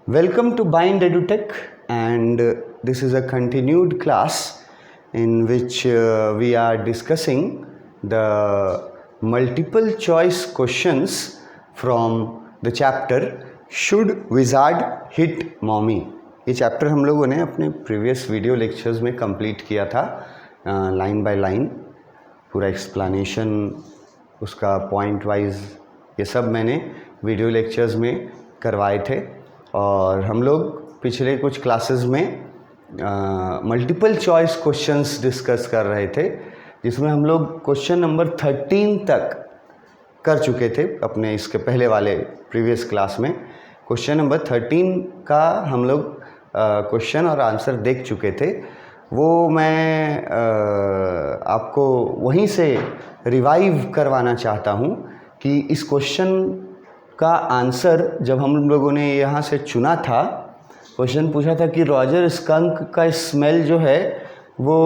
Welcome to Bind EduTech, and this is a continued class in which we are discussing the multiple choice questions from the chapter Should Wizard Hit Mommy? ये chapter हम लोगों ने अपने previous video lectures में complete किया था line by line, पूरा explanation उसका पॉइंट वाइज ये सब मैंने वीडियो लेक्चर्स में करवाए थे। और हम लोग पिछले कुछ क्लासेस में मल्टीपल चॉइस क्वेश्चंस डिस्कस कर रहे थे, जिसमें हम लोग क्वेश्चन नंबर 13 तक कर चुके थे अपने इसके पहले वाले प्रीवियस क्लास में। क्वेश्चन नंबर 13 का हम लोग क्वेश्चन और आंसर देख चुके थे। वो मैं आपको वहीं से रिवाइव करवाना चाहता हूँ कि इस क्वेश्चन का आंसर जब हम लोगों ने यहाँ से चुना था, क्वेश्चन पूछा था कि रॉजर स्कंक का स्मेल जो है वो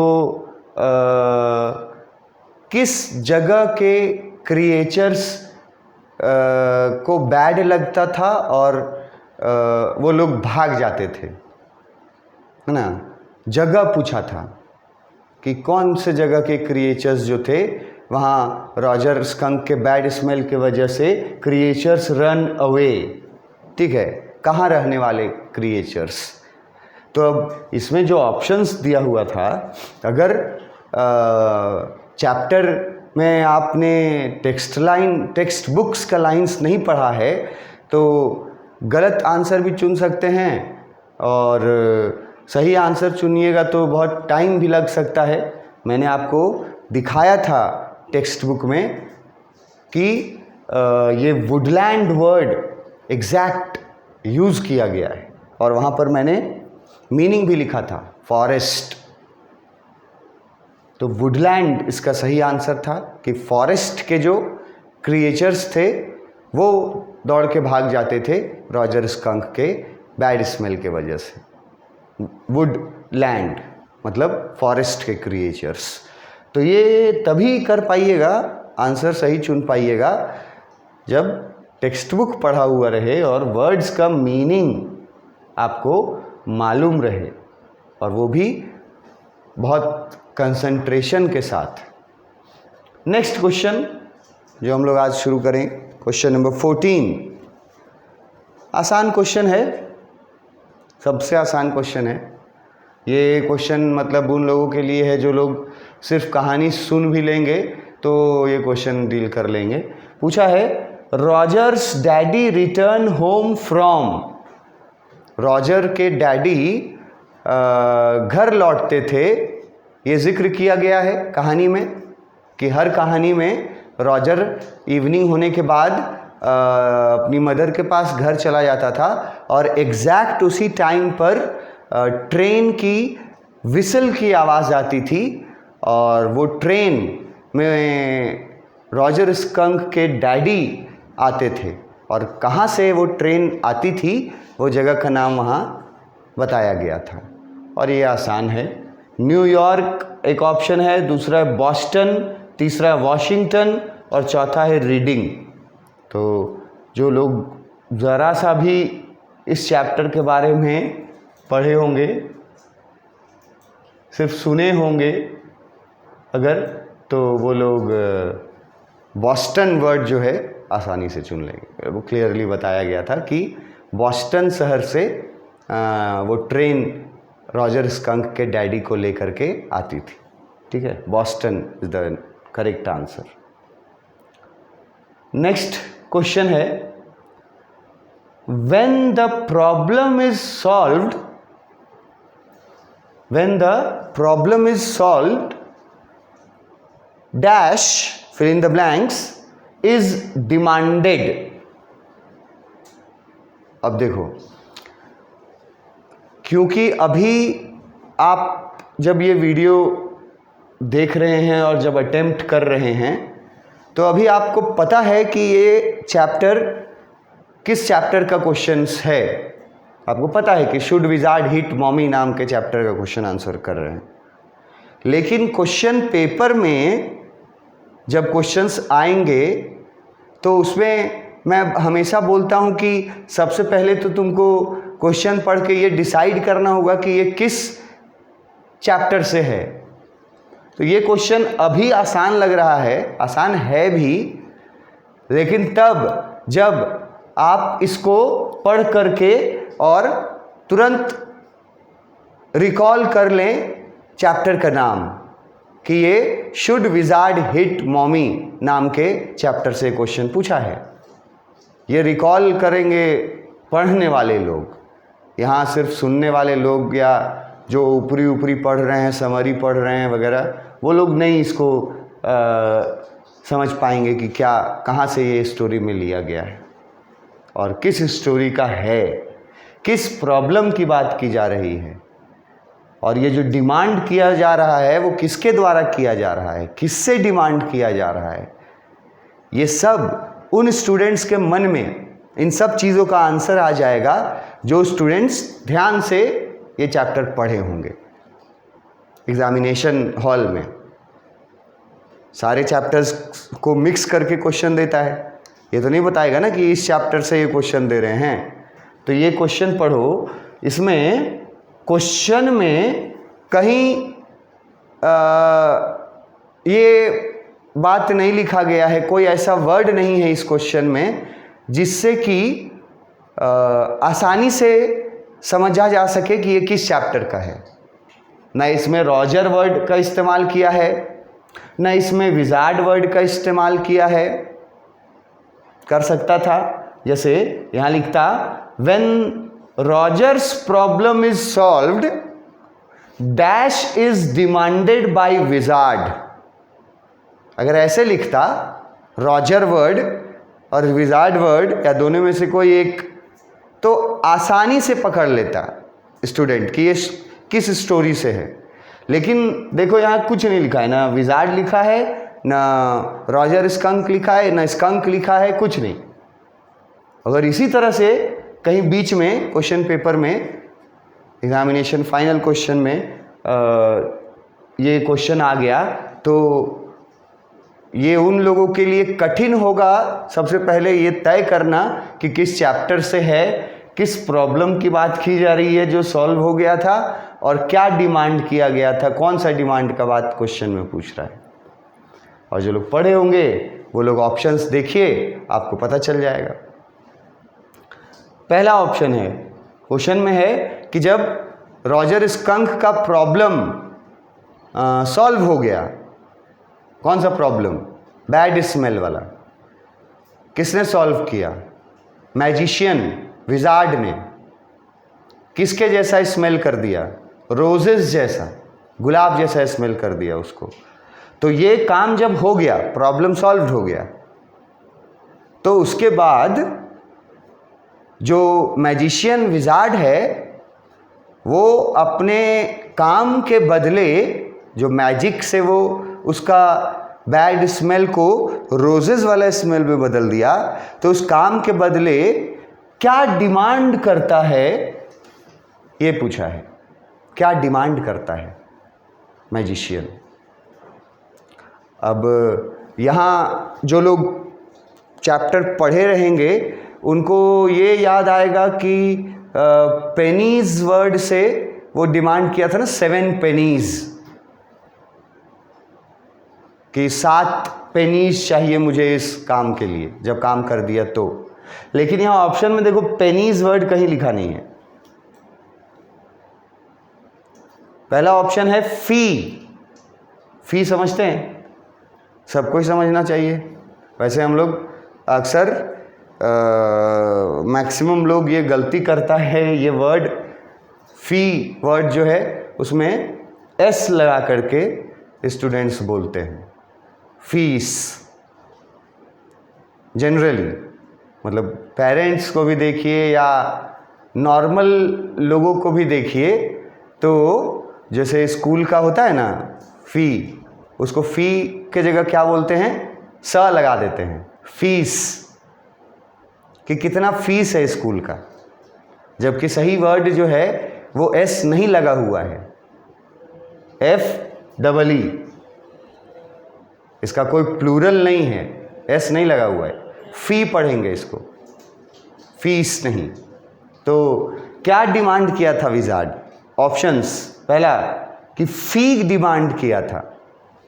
किस जगह के क्रिएचर्स को बैड लगता था और वो लोग भाग जाते थे, है ना। जगह पूछा था कि कौन से जगह के क्रिएचर्स जो थे वहाँ रॉजर स्कंक के बैड स्मेल की वजह से क्रिएचर्स रन अवे, ठीक है, कहाँ रहने वाले क्रिएचर्स। तो अब इसमें जो ऑप्शंस दिया हुआ था, अगर चैप्टर में आपने टेक्स्ट बुक्स का लाइंस नहीं पढ़ा है तो गलत आंसर भी चुन सकते हैं, और सही आंसर चुनिएगा तो बहुत टाइम भी लग सकता है। मैंने आपको दिखाया था टेक्स्ट बुक में कि ये वुडलैंड वर्ड एग्जैक्ट यूज़ किया गया है, और वहाँ पर मैंने मीनिंग भी लिखा था फॉरेस्ट। तो वुडलैंड इसका सही आंसर था कि फॉरेस्ट के जो क्रिएचर्स थे वो दौड़ के भाग जाते थे रॉजर स्कंक के बैड स्मेल के वजह से। वुडलैंड मतलब फॉरेस्ट के क्रिएचर्स। तो ये तभी कर पाइएगा, आंसर सही चुन पाइएगा, जब टेक्स्ट बुक पढ़ा हुआ रहे और वर्ड्स का मीनिंग आपको मालूम रहे, और वो भी बहुत कंसंट्रेशन के साथ। नेक्स्ट क्वेश्चन जो हम लोग आज शुरू करें, क्वेश्चन नंबर 14। आसान क्वेश्चन है, सबसे आसान क्वेश्चन है ये क्वेश्चन। मतलब उन लोगों के लिए है जो लोग सिर्फ कहानी सुन भी लेंगे तो ये क्वेश्चन डील कर लेंगे। पूछा है Rogers daddy return home from. Roger के डैडी घर लौटते थे, ये जिक्र किया गया है कहानी में कि हर कहानी में रॉजर इवनिंग होने के बाद अपनी मदर के पास घर चला जाता था, और एग्जैक्ट उसी टाइम पर ट्रेन की विसल की आवाज़ आती थी, और वो ट्रेन में रॉजर स्कंक के डैडी आते थे, और कहाँ से वो ट्रेन आती थी वो जगह का नाम वहाँ बताया गया था। और ये आसान है। न्यूयॉर्क एक ऑप्शन है, दूसरा है बॉस्टन, तीसरा है वॉशिंगटन, और चौथा है रीडिंग। तो जो लोग ज़रा सा भी इस चैप्टर के बारे में पढ़े होंगे, सिर्फ सुने होंगे अगर, तो वो लोग बॉस्टन वर्ड जो है आसानी से चुन लेंगे। वो क्लियरली बताया गया था कि बॉस्टन शहर से वो ट्रेन रॉजर स्कंक के डैडी को लेकर के आती थी, ठीक है। Boston is the correct answer. Next question है when the problem is solved, when the problem is solved dash fill in the blanks is demanded। अब देखो, क्योंकि अभी आप जब ये वीडियो देख रहे हैं और जब अटेम्प्ट कर रहे हैं तो अभी आपको पता है कि ये चैप्टर किस चैप्टर का क्वेश्चंस है। आपको पता है कि शुड विजार्ड हिट मॉमी नाम के चैप्टर का क्वेश्चन आंसर कर रहे हैं। लेकिन क्वेश्चन पेपर में जब क्वेश्चंस आएंगे तो उसमें मैं हमेशा बोलता हूँ कि सबसे पहले तो तुमको क्वेश्चन पढ़ के ये डिसाइड करना होगा कि ये किस चैप्टर से है। तो ये क्वेश्चन अभी आसान लग रहा है, आसान है भी, लेकिन तब जब आप इसको पढ़ करके और तुरंत रिकॉल कर लें चैप्टर का नाम कि ये शुड विजार्ड हिट मॉमी नाम के चैप्टर से क्वेश्चन पूछा है। ये रिकॉल करेंगे पढ़ने वाले लोग, यहाँ सिर्फ सुनने वाले लोग या जो ऊपरी ऊपरी पढ़ रहे हैं, समरी पढ़ रहे हैं वगैरह, वो लोग नहीं इसको समझ पाएंगे कि क्या कहाँ से ये स्टोरी में लिया गया है और किस स्टोरी का है, किस प्रॉब्लम की बात की जा रही है, और ये जो डिमांड किया जा रहा है वो किसके द्वारा किया जा रहा है, किससे डिमांड किया जा रहा है। ये सब उन स्टूडेंट्स के मन में इन सब चीज़ों का आंसर आ जाएगा जो स्टूडेंट्स ध्यान से ये चैप्टर पढ़े होंगे। एग्जामिनेशन हॉल में सारे चैप्टर्स को मिक्स करके क्वेश्चन देता है, ये तो नहीं बताएगा ना कि इस चैप्टर से ये क्वेश्चन दे रहे हैं। तो ये क्वेश्चन पढ़ो, इसमें क्वेश्चन में कहीं ये बात नहीं लिखा गया है, कोई ऐसा वर्ड नहीं है इस क्वेश्चन में जिससे कि आसानी से समझा जा सके कि ये किस चैप्टर का है। ना इसमें रॉजर वर्ड का इस्तेमाल किया है, ना इसमें विजार्ड वर्ड का इस्तेमाल किया है। कर सकता था जैसे यहाँ लिखता, when Rogers problem is solved dash is demanded by wizard. अगर ऐसे लिखता, रॉजर वर्ड और विजार्ड वर्ड या दोनों में से कोई एक, तो आसानी से पकड़ लेता स्टूडेंट कि ये किस स्टोरी से है। लेकिन देखो यहाँ कुछ नहीं लिखा है, ना विजार्ड लिखा है, ना रॉजर स्कंक लिखा है, ना स्कंक लिखा है, कुछ नहीं। अगर इसी तरह से कहीं बीच में क्वेश्चन पेपर में, एग्जामिनेशन फाइनल क्वेश्चन में ये क्वेश्चन आ गया तो ये उन लोगों के लिए कठिन होगा सबसे पहले ये तय करना कि किस चैप्टर से है, किस प्रॉब्लम की बात की जा रही है जो सॉल्व हो गया था, और क्या डिमांड किया गया था, कौन सा डिमांड का बात क्वेश्चन में पूछ रहा है। और जो लोग पढ़े होंगे वो लोग ऑप्शंस देखिए, आपको पता चल जाएगा। पहला ऑप्शन है, क्वेश्चन में है कि जब रॉजर स्कंक का प्रॉब्लम सॉल्व हो गया, कौन सा प्रॉब्लम, बैड स्मेल वाला, किसने सॉल्व किया, मैजिशियन विजार्ड ने। किसके जैसा स्मेल कर दिया, रोजेस जैसा, गुलाब जैसा स्मेल कर दिया उसको। तो ये काम जब हो गया, प्रॉब्लम सॉल्व हो गया, तो उसके बाद जो मैजिशियन विजार्ड है वो अपने काम के बदले, जो मैजिक से वो उसका बैड स्मेल को रोजेस वाला स्मेल में बदल दिया, तो उस काम के बदले क्या डिमांड करता है ये पूछा है। क्या डिमांड करता है मैजिशियन। अब यहाँ जो लोग चैप्टर पढ़े रहेंगे उनको ये याद आएगा कि पेनीज वर्ड से वो डिमांड किया था ना, 7 पेनीज, कि 7 पेनीज चाहिए मुझे इस काम के लिए, जब काम कर दिया तो। लेकिन यहाँ ऑप्शन में देखो पेनीज वर्ड कहीं लिखा नहीं है। पहला ऑप्शन है फी। फी समझते हैं, सबको ही समझना चाहिए। वैसे हम लोग अक्सर मैक्सिमम लोग ये गलती करता है, ये वर्ड फी वर्ड जो है उसमें एस लगा करके स्टूडेंट्स बोलते हैं, फीस। जनरली मतलब पेरेंट्स को भी देखिए या नॉर्मल लोगों को भी देखिए, तो जैसे स्कूल का होता है ना फ़ी, उसको फ़ी के जगह क्या बोलते हैं, स लगा देते हैं, फीस, कि कितना फीस है स्कूल का। जबकि सही वर्ड जो है वो एस नहीं लगा हुआ है, FEE, इसका कोई प्लूरल नहीं है, एस नहीं लगा हुआ है। फ़ी पढ़ेंगे इसको, फीस नहीं। तो क्या डिमांड किया था विजार्ड? ऑप्शंस, पहला कि फी डिमांड किया था,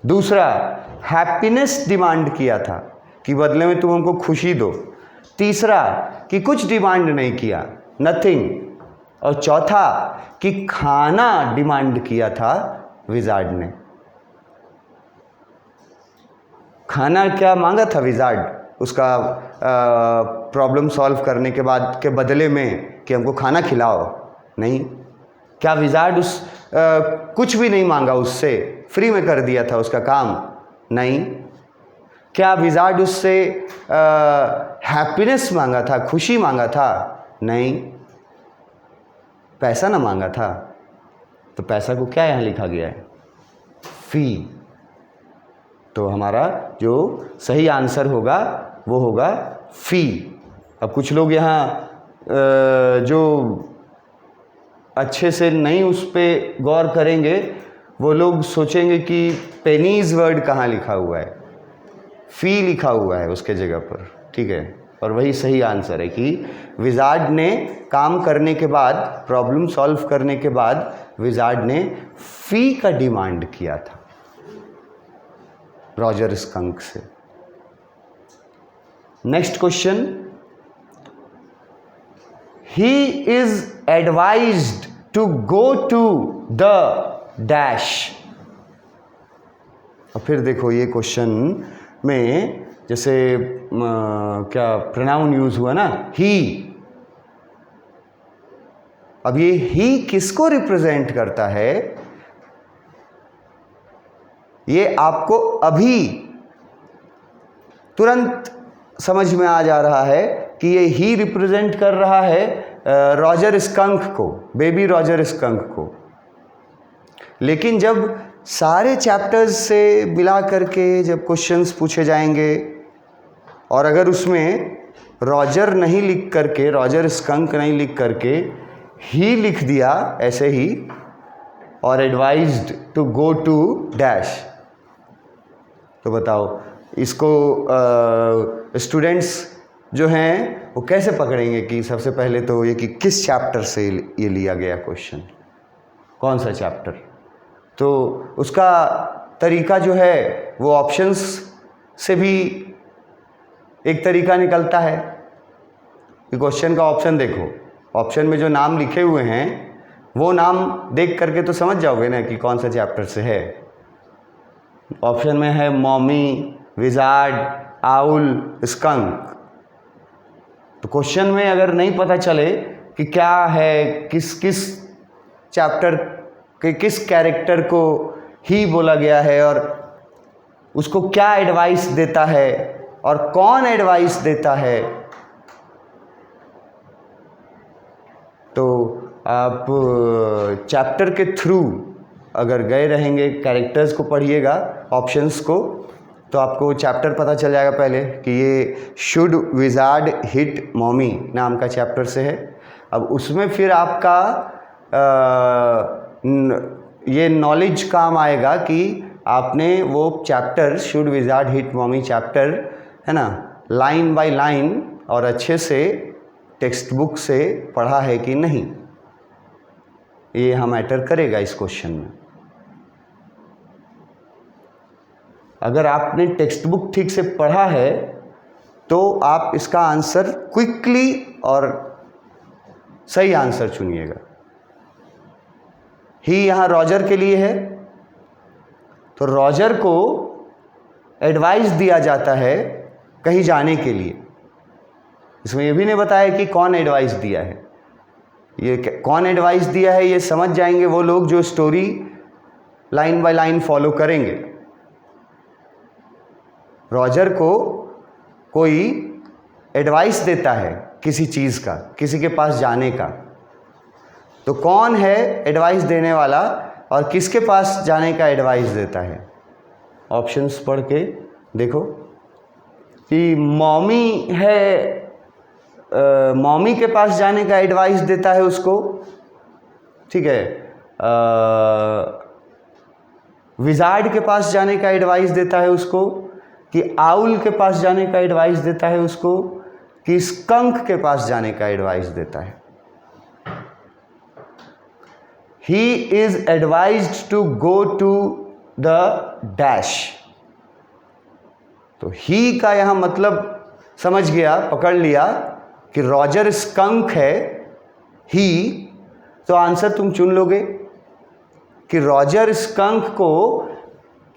दूसरा हैप्पीनेस डिमांड किया था कि बदले में तुम हमको खुशी दो, तीसरा कि कुछ डिमांड नहीं किया, नथिंग, और चौथा कि खाना डिमांड किया था विजार्ड ने। खाना क्या मांगा था विजार्ड उसका प्रॉब्लम सॉल्व करने के बाद के बदले में कि हमको खाना खिलाओ? नहीं। क्या विजार्ड कुछ भी नहीं मांगा उससे, फ्री में कर दिया था उसका काम? नहीं। क्या विजार्ड उससे हैप्पीनेस मांगा था, खुशी मांगा था? नहीं। पैसा ना मांगा था? तो पैसा को क्या यहाँ लिखा गया है? फी। तो हमारा जो सही आंसर होगा वो होगा फी। अब कुछ लोग यहाँ जो अच्छे से नहीं उस पर गौर करेंगे, वो लोग सोचेंगे कि पेनीज वर्ड कहाँ लिखा हुआ है, फी लिखा हुआ है उसके जगह पर, ठीक है। और वही सही आंसर है कि विजार्ड ने काम करने के बाद, प्रॉब्लम सॉल्व करने के बाद विजार्ड ने फी का डिमांड किया था रॉजर स्कंक से। Next question, he is advised to go to the dash. और फिर देखो ये क्वेश्चन में जैसे क्या प्रोनाउन यूज हुआ ना, ही। अब ये ही किसको रिप्रेजेंट करता है, ये आपको अभी तुरंत समझ में आ जा रहा है कि ये ही रिप्रेजेंट कर रहा है रॉजर स्कंक को, बेबी रॉजर स्कंक को। लेकिन जब सारे चैप्टर्स से मिला करके जब क्वेश्चंस पूछे जाएंगे और अगर उसमें रॉजर नहीं लिख करके, रॉजर स्कंक नहीं लिख करके ही लिख दिया ऐसे ही, और advised to go to dash, तो बताओ इसको स्टूडेंट्स जो हैं वो कैसे पकड़ेंगे कि सबसे पहले तो ये कि किस चैप्टर से ये लिया गया क्वेश्चन, कौन सा चैप्टर। तो उसका तरीका जो है वो ऑप्शंस से भी एक तरीका निकलता है कि क्वेश्चन का ऑप्शन देखो, ऑप्शन में जो नाम लिखे हुए हैं वो नाम देख करके तो समझ जाओगे ना कि कौन सा चैप्टर से है। ऑप्शन में है मॉमी, विजार्ड, आउल, स्कंक। तो क्वेश्चन में अगर नहीं पता चले कि क्या है, किस किस चैप्टर के किस कैरेक्टर को ही बोला गया है और उसको क्या एडवाइस देता है और कौन एडवाइस देता है, तो आप चैप्टर के थ्रू अगर गए रहेंगे, कैरेक्टर्स को पढ़िएगा, ऑप्शंस को, तो आपको चैप्टर पता चल जाएगा पहले कि ये शुड विजार्ड हिट मॉमी नाम का चैप्टर से है। अब उसमें फिर आपका ये नॉलेज काम आएगा कि आपने वो chapter should wizard hit mommy chapter है ना, लाइन बाय लाइन और अच्छे से टेक्स्ट बुक से पढ़ा है कि नहीं, ये हम मैटर करेगा इस क्वेश्चन में। अगर आपने टेक्स्ट बुक ठीक से पढ़ा है तो आप इसका आंसर क्विकली और सही आंसर चुनिएगा। ही यहाँ रॉजर के लिए है, तो रॉजर को एडवाइस दिया जाता है कहीं जाने के लिए। इसमें यह भी नहीं बताया कि कौन एडवाइस दिया है। ये कौन एडवाइस दिया है ये समझ जाएंगे वो लोग जो story line by line follow करेंगे। रॉजर को कोई एडवाइस देता है किसी चीज़ का, किसी के पास जाने का, तो कौन है एडवाइस देने वाला और किसके पास जाने का एडवाइस देता है। ऑप्शंस पढ़ के देखो कि मॉमी है, मॉमी के पास जाने का एडवाइस देता है उसको, ठीक है। विजार्ड के पास जाने का एडवाइस देता है उसको, कि आउल के पास जाने का एडवाइस देता है उसको, कि स्कंक के पास जाने का एडवाइस देता है। He is advised to go to the dash. तो ही का यहां मतलब समझ गया, पकड़ लिया कि रॉजर स्कंक है ही, तो आंसर तुम चुन लोगे कि रॉजर स्कंक को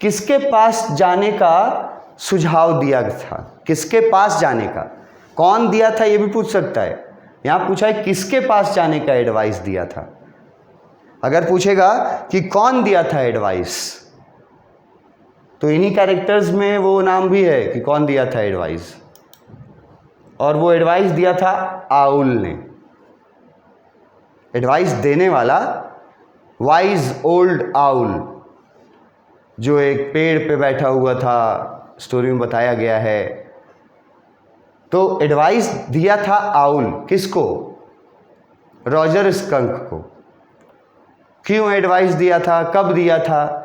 किसके पास जाने का सुझाव दिया था। किसके पास जाने का, कौन दिया था ये भी पूछ सकता है। यहां पूछा है किसके पास जाने का एडवाइस दिया था। अगर पूछेगा कि कौन दिया था एडवाइस, तो इन्हीं कैरेक्टर्स में वो नाम भी है कि कौन दिया था एडवाइस, और वो एडवाइस दिया था आउल ने। एडवाइस देने वाला वाइज ओल्ड आउल, जो एक पेड़ पे बैठा हुआ था, स्टोरी में बताया गया है। तो एडवाइस दिया था आउल, किसको? रॉजर स्कंक को। क्यों एडवाइस दिया था, कब दिया था?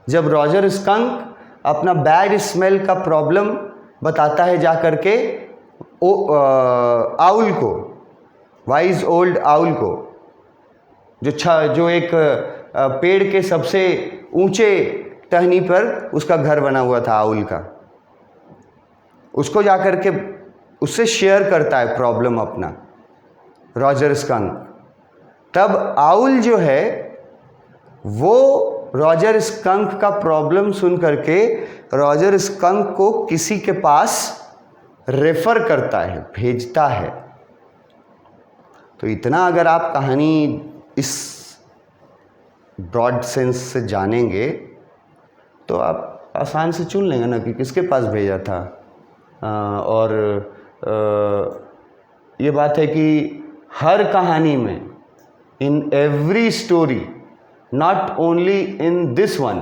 जब रॉजर स्कंक अपना बैड स्मेल का प्रॉब्लम बताता है जा करके आउल को, वाइज ओल्ड आउल को, जो एक पेड़ के सबसे ऊंचे टहनी पर उसका घर बना हुआ था आउल का। उसको जाकर के उससे शेयर करता है प्रॉब्लम अपना रॉजर स्कंक। तब आउल जो है वो रॉजर स्कंक का प्रॉब्लम सुन करके रॉजर स्कंक को किसी के पास रेफर करता है, भेजता है। तो इतना अगर आप कहानी इस ब्रॉड सेंस से जानेंगे तो आप आसान से चुन लेंगे ना कि किसके पास भेजा था। और ये बात है कि हर कहानी में, in every story, not only in this one,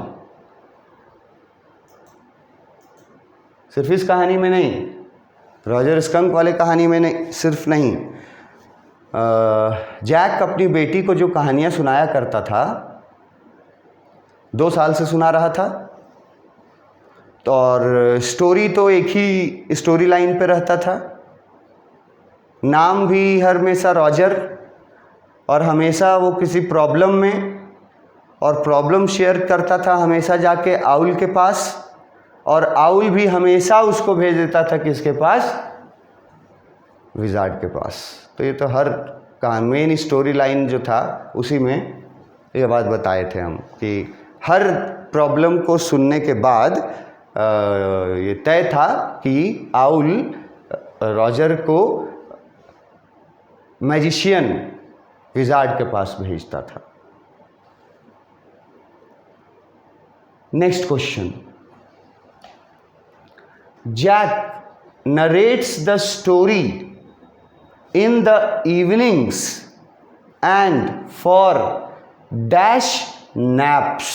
सिर्फ इस कहानी में नहीं, रॉजर स्कंक वाले कहानी में नहीं, सिर्फ नहीं, जैक अपनी बेटी को जो कहानियाँ सुनाया करता था, 2 साल से सुना रहा था, तो और स्टोरी तो एक ही स्टोरी लाइन पे रहता था, नाम भी हर हमेशा रॉजर, और हमेशा वो किसी प्रॉब्लम में, और प्रॉब्लम शेयर करता था हमेशा जाके आउल के पास, और आउल भी हमेशा उसको भेज देता था किसके पास? विजार्ड के पास। तो ये तो हर का मेन स्टोरी लाइन जो था उसी में ये बात बताए थे हम कि हर प्रॉब्लम को सुनने के बाद ये तय था कि आउल रॉजर को मैजिशियन विजार्ड के पास भेजता था। Next question, Jack narrates the story in the evenings and for dash naps.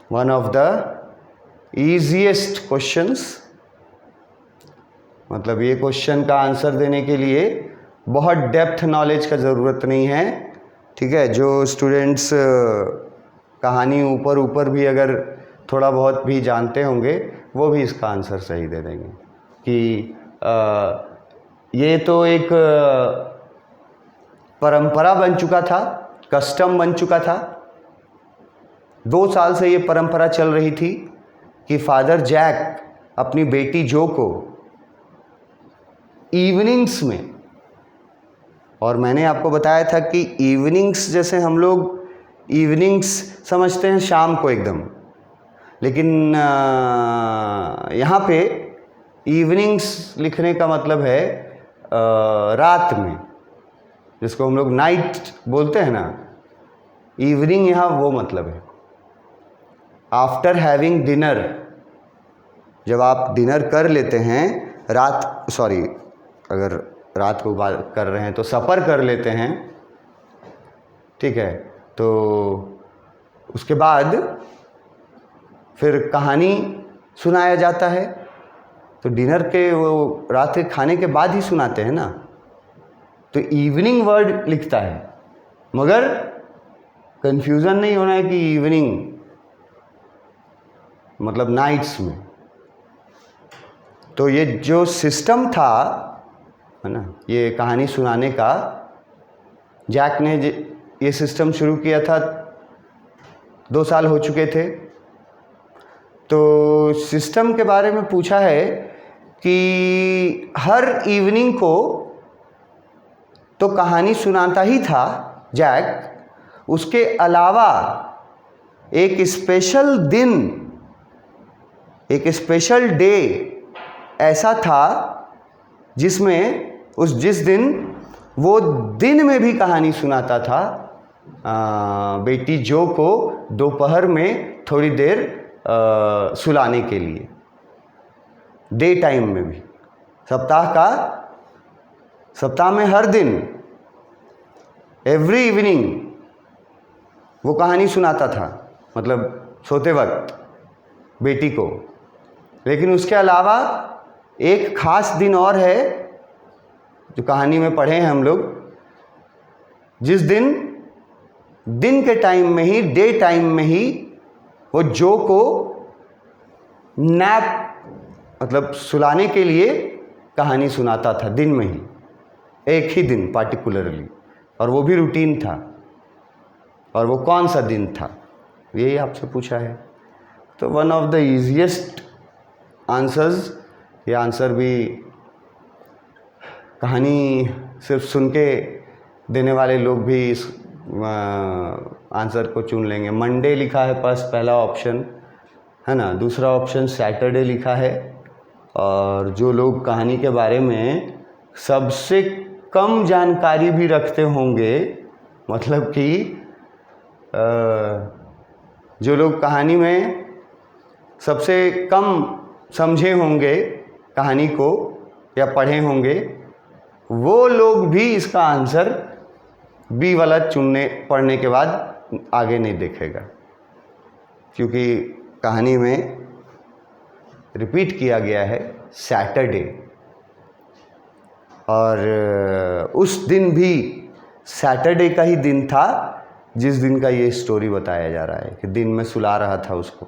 One of the easiest questions, मतलब ये क्वेश्चन का आंसर देने के लिए बहुत डेप्थ नॉलेज का ज़रूरत नहीं है, ठीक है। जो स्टूडेंट्स कहानी ऊपर ऊपर भी अगर थोड़ा बहुत भी जानते होंगे वो भी इसका आंसर सही दे देंगे कि ये तो एक परंपरा बन चुका था, कस्टम बन चुका था। 2 साल से ये परंपरा चल रही थी कि फादर जैक अपनी बेटी जो को इवनिंग्स में, और मैंने आपको बताया था कि इवनिंग्स जैसे हम लोग इवनिंग्स समझते हैं शाम को एकदम, लेकिन यहाँ पे इवनिंग्स लिखने का मतलब है रात में, जिसको हम लोग नाइट बोलते हैं ना, इवनिंग यहाँ वो मतलब है। आफ्टर हैविंग डिनर, जब आप डिनर कर लेते हैं अगर रात को बात कर रहे हैं तो सफ़र कर लेते हैं, ठीक है, तो उसके बाद फिर कहानी सुनाया जाता है। तो डिनर के वो रात के खाने के बाद ही सुनाते हैं ना, तो इवनिंग वर्ड लिखता है, मगर कंफ्यूजन नहीं होना है कि इवनिंग मतलब नाइट्स में। तो ये जो सिस्टम था है ना, ये कहानी सुनाने का, जैक ने ये सिस्टम शुरू किया था 2 साल हो चुके थे। तो सिस्टम के बारे में पूछा है कि हर इवनिंग को तो कहानी सुनाता ही था जैक, उसके अलावा एक स्पेशल दिन, एक स्पेशल डे ऐसा था जिस दिन वो दिन में भी कहानी सुनाता था बेटी जो को दोपहर में थोड़ी देर सुलाने के लिए, डे टाइम में भी। सप्ताह में हर दिन, एवरी इवनिंग वो कहानी सुनाता था, मतलब सोते वक्त बेटी को। लेकिन उसके अलावा एक ख़ास दिन और है जो कहानी में पढ़े हैं हम लोग, जिस दिन के टाइम में ही, डे टाइम में ही वो जो को नैप मतलब सुलाने के लिए कहानी सुनाता था, दिन में ही, एक ही दिन पार्टिकुलरली, और वो भी रूटीन था। और वो कौन सा दिन था, यही आपसे पूछा है। तो one of the easiest answers, ये आंसर भी कहानी सिर्फ सुन के देने वाले लोग भी इस आंसर को चुन लेंगे। मंडे लिखा है बस पहला ऑप्शन, है ना। दूसरा ऑप्शन सैटरडे लिखा है। और जो लोग कहानी के बारे में सबसे कम जानकारी भी रखते होंगे, मतलब कि जो लोग कहानी में सबसे कम समझे होंगे कहानी को या पढ़े होंगे, वो लोग भी इसका आंसर बी वाला पढ़ने के बाद आगे नहीं देखेगा, क्योंकि कहानी में रिपीट किया गया है सैटरडे। और उस दिन भी सैटरडे का ही दिन था जिस दिन का ये स्टोरी बताया जा रहा है कि दिन में सुला रहा था उसको।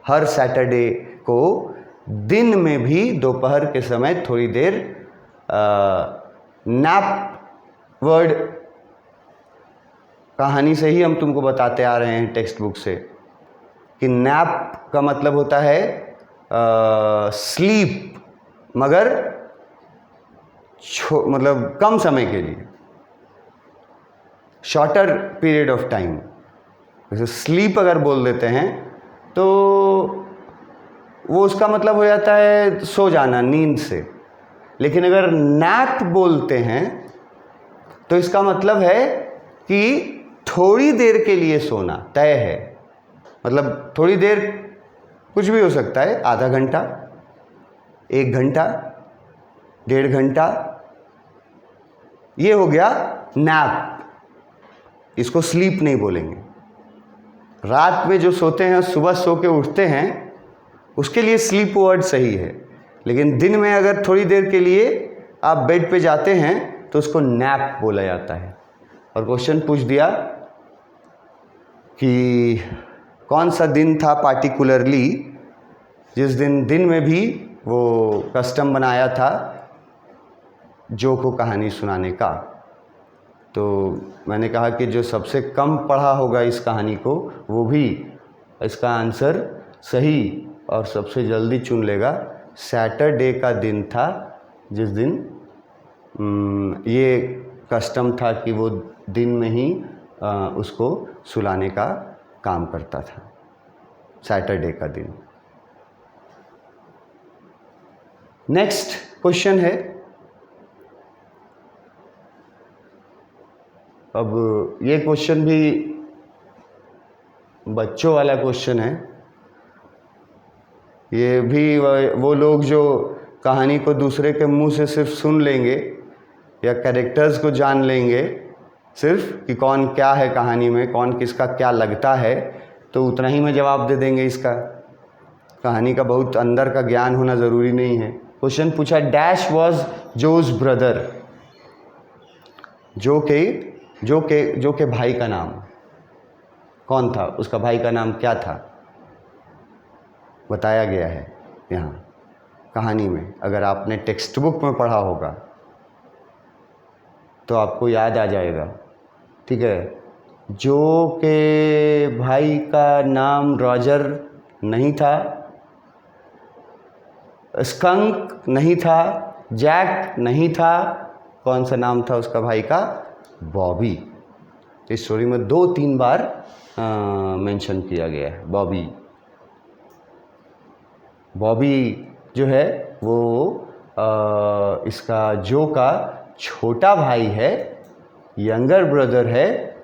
हर सैटरडे को दिन में भी दोपहर के समय थोड़ी देर नैप वर्ड कहानी से ही हम तुमको बताते आ रहे हैं टेक्स्ट बुक से कि नैप का मतलब होता है स्लीप, मगर मतलब कम समय के लिए, शॉर्टर पीरियड ऑफ टाइम। जैसे स्लीप अगर बोल देते हैं तो वो उसका मतलब हो जाता है सो जाना नींद से। लेकिन अगर नैप बोलते हैं तो इसका मतलब है कि थोड़ी देर के लिए सोना तय है। मतलब थोड़ी देर कुछ भी हो सकता है, आधा घंटा, 1 घंटा, 1.5 घंटा, ये हो गया नैप। इसको स्लीप नहीं बोलेंगे। रात में जो सोते हैं सुबह सो के उठते हैं उसके लिए स्लीप वर्ड सही है। लेकिन दिन में अगर थोड़ी देर के लिए आप बेड पे जाते हैं तो उसको नैप बोला जाता है। और क्वेश्चन पूछ दिया कि कौन सा दिन था पार्टिकुलरली जिस दिन में भी वो कस्टम बनाया था जो को कहानी सुनाने का। तो मैंने कहा कि जो सबसे कम पढ़ा होगा इस कहानी को वो भी इसका आंसर सही और सबसे जल्दी चुन लेगा। सैटरडे का दिन था जिस दिन ये कस्टम था कि वो दिन में ही उसको सुलाने का काम करता था, सैटरडे का दिन। नेक्स्ट क्वेश्चन है, अब ये क्वेश्चन भी बच्चों वाला क्वेश्चन है। ये भी वो लोग जो कहानी को दूसरे के मुंह से सिर्फ सुन लेंगे या कैरेक्टर्स को जान लेंगे सिर्फ कि कौन क्या है कहानी में, कौन किसका क्या लगता है, तो उतना ही में जवाब दे देंगे इसका। कहानी का बहुत अंदर का ज्ञान होना ज़रूरी नहीं है। क्वेश्चन पूछा, डैश वॉज जोज ब्रदर। जो के भाई का नाम कौन था, उसका भाई का नाम क्या था, बताया गया है यहाँ कहानी में। अगर आपने टेक्स्ट बुक में पढ़ा होगा तो आपको याद आ जाएगा, ठीक है। जो के भाई का नाम रॉजर नहीं था, स्कंक नहीं था, जैक नहीं था, कौन सा नाम था उसका भाई का? बॉबी। इस स्टोरी में 2-3 बार मेंशन किया गया है बॉबी। बॉबी जो है वो इसका जो का छोटा भाई है, यंगर ब्रदर है।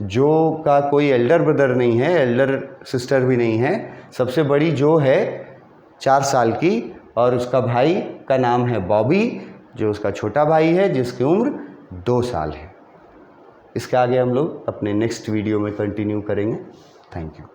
जो का कोई एल्डर ब्रदर नहीं है, एल्डर सिस्टर भी नहीं है। सबसे बड़ी जो है 4 साल की, और उसका भाई का नाम है बॉबी, जो उसका छोटा भाई है जिसकी उम्र 2 साल है। इसके आगे हम लोग अपने नेक्स्ट वीडियो में कंटिन्यू करेंगे। Thank you.